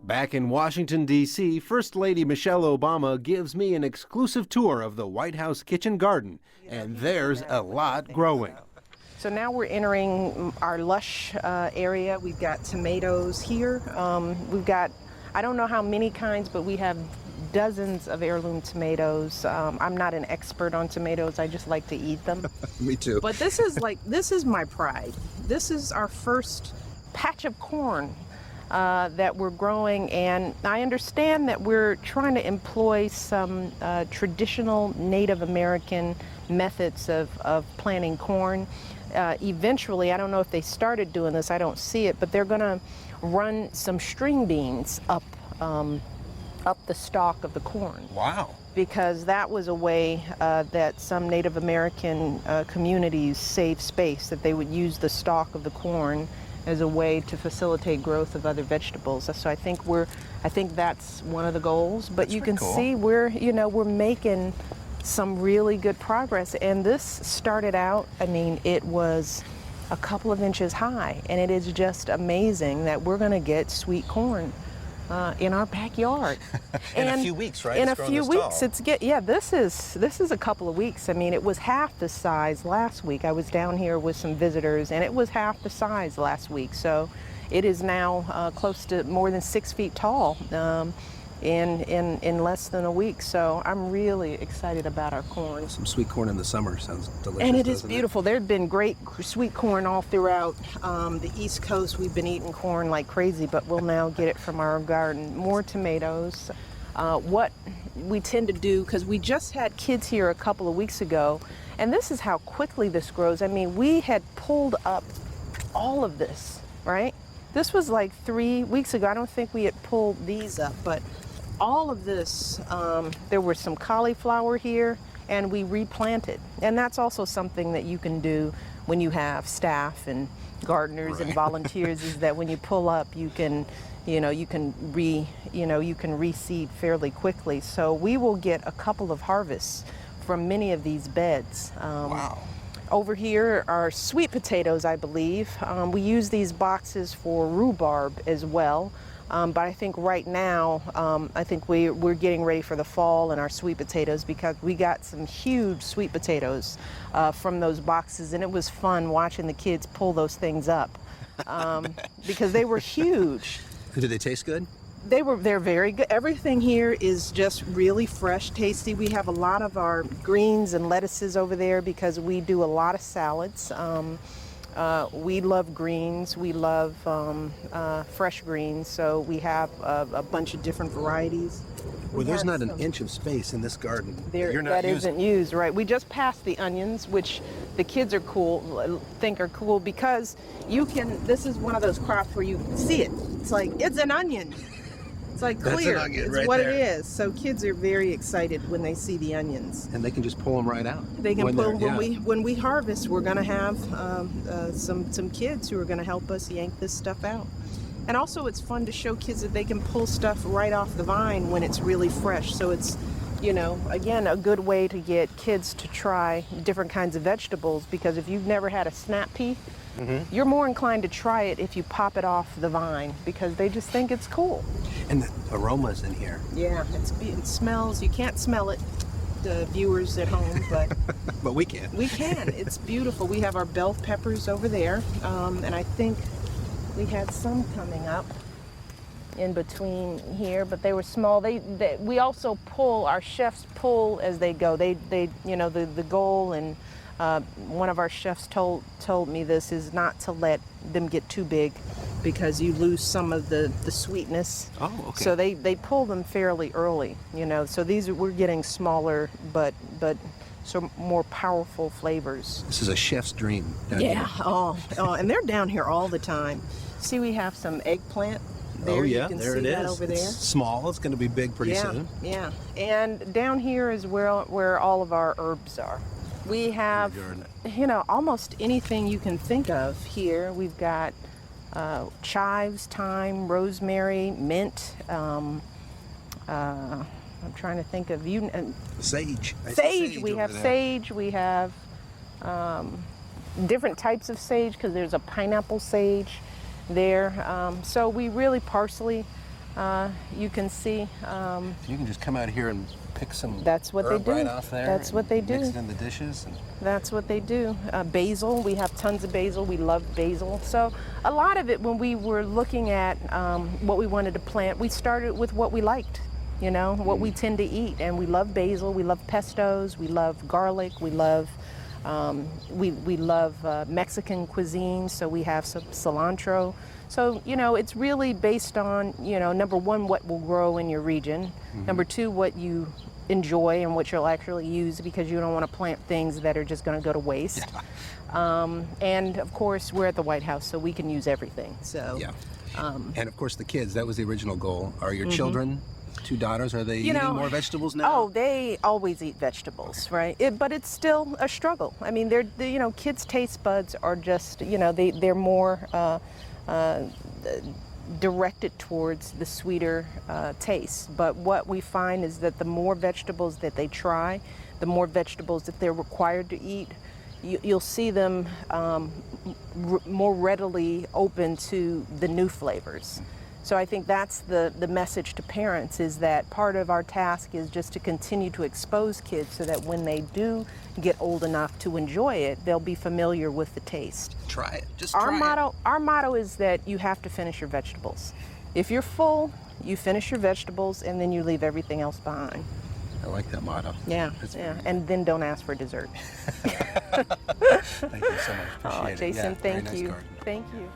Back in Washington, D.C., First Lady Michelle Obama gives me an exclusive tour of the White House kitchen garden, and there's a lot growing. So now we're entering our lush area. We've got tomatoes here. We've got, I don't know how many kinds, but we have dozens of heirloom tomatoes. I'm not an expert on tomatoes. I just like to eat them. Me too. But this is my pride. This is our first patch of corn that we're growing, and I understand that we're trying to employ some traditional Native American methods of planting corn. Eventually, I don't know if they started doing this, I don't see it, but they're going to run some string beans up the stalk of the corn. Wow. Because that was a way that some Native American communities saved space, that they would use the stalk of the corn as a way to facilitate growth of other vegetables. So I think that's one of the goals. But that's you can cool. see we're making some really good progress. And this started out, I mean, it was a couple of inches high, and it is just amazing that we're going to get sweet corn in our backyard. In a few weeks, right? In a few weeks, this is a couple of weeks. I mean, it was half the size last week. I was down here with some visitors, and it was half the size last week. So it is now close to more than 6 feet tall in less than a week. So I'm really excited about our corn. Some sweet corn in the summer sounds delicious. And it is beautiful. There have been great sweet corn all throughout the East Coast. We've been eating corn like crazy, but we'll now get it from our garden. More tomatoes. What we tend to do, because we just had kids here a couple of weeks ago, and this is how quickly this grows. I mean, we had pulled up all of this, right? This was like 3 weeks ago. I don't think we had pulled these up, but all of this, there was some cauliflower here, and we replanted. And that's also something that you can do when you have staff and gardeners and volunteers, is that when you pull up, you can reseed fairly quickly. So we will get a couple of harvests from many of these beds. Wow. Over here are sweet potatoes, I believe. We use these boxes for rhubarb as well. But I think right now, I think we're getting ready for the fall and our sweet potatoes, because we got some huge sweet potatoes from those boxes, and it was fun watching the kids pull those things up because they were huge. Did they taste good? They're very good. Everything here is just really fresh, tasty. We have a lot of our greens and lettuces over there because we do a lot of salads. We love greens. We love fresh greens, so we have a bunch of different varieties. Well, there's not an inch of space in this garden that isn't used, right? We just passed the onions, which the kids are think are cool because you can. This is one of those crops where you can see it. It's like it's an onion. It's like clear. That's an onion, it's right what there. it is. So kids are very excited when they see the onions. And they can just pull them right out. They can pull when we harvest. We're going to have some kids who are going to help us yank this stuff out. And also, it's fun to show kids that they can pull stuff right off the vine when it's really fresh. So it's, again, a good way to get kids to try different kinds of vegetables, because if you've never had a snap pea, you're more inclined to try it if you pop it off the vine, because they just think it's cool. And the aromas in here. Yeah, it smells. You can't smell it, the viewers at home, but but we can. We can. It's beautiful. We have our bell peppers over there, and I think we had some coming up in between here, but they were small. We also pull. Our chefs pull as they go. The goal, and one of our chefs told me this, is not to let them get too big, because you lose some of the sweetness. Oh, okay. So they pull them fairly early, So we're getting smaller, but some more powerful flavors. This is a chef's dream. Yeah. Oh, and they're down here all the time. See, we have some eggplant there. Oh yeah, you can there see it that is. over there. It's small. It's going to be big pretty soon. Yeah. And down here is where all of our herbs are. We have, almost anything you can think of here. We've got chives, thyme, rosemary, mint. I'm trying to think of Sage. Sage. We have sage. We have different types of sage, because there's a pineapple sage there. So we really parsley. You can see. You can just come out here and pick some That's what they herb do. right off there. That's what and they Mix do. it in the dishes. And That's what they do. Basil, we have tons of basil. We love basil. So a lot of it, when we were looking at what we wanted to plant, we started with what we liked, you know, what we tend to eat. And we love basil, we love pestos, we love garlic, we love Mexican cuisine, so we have some cilantro. So, you know, it's really based on, you know, number one, what will grow in your region. Number two, what you enjoy and what you'll actually use, because you don't want to plant things that are just going to go to waste. And of course, we're at the White House, so we can use everything. So, yeah. And of course, the kids, that was the original goal. Are your children, 2 daughters, are they eating more vegetables now? Oh, they always eat vegetables, right? But it's still a struggle. I mean, you know, kids' taste buds are just, you know, they're more directed towards the sweeter taste. But what we find is that the more vegetables that they try, the more vegetables that they're required to eat, you'll see them more readily open to the new flavors. So I think that's the message to parents, is that part of our task is just to continue to expose kids so that when they do get old enough to enjoy it, they'll be familiar with the taste. Try it. Just try it. Our motto is that you have to finish your vegetables. If you're full, you finish your vegetables and then you leave everything else behind. I like that motto. Yeah, That's yeah. very And then don't ask for dessert. Thank you so much. Appreciate Oh, it. Jason, Yeah, very thank nice you. garden. Thank you.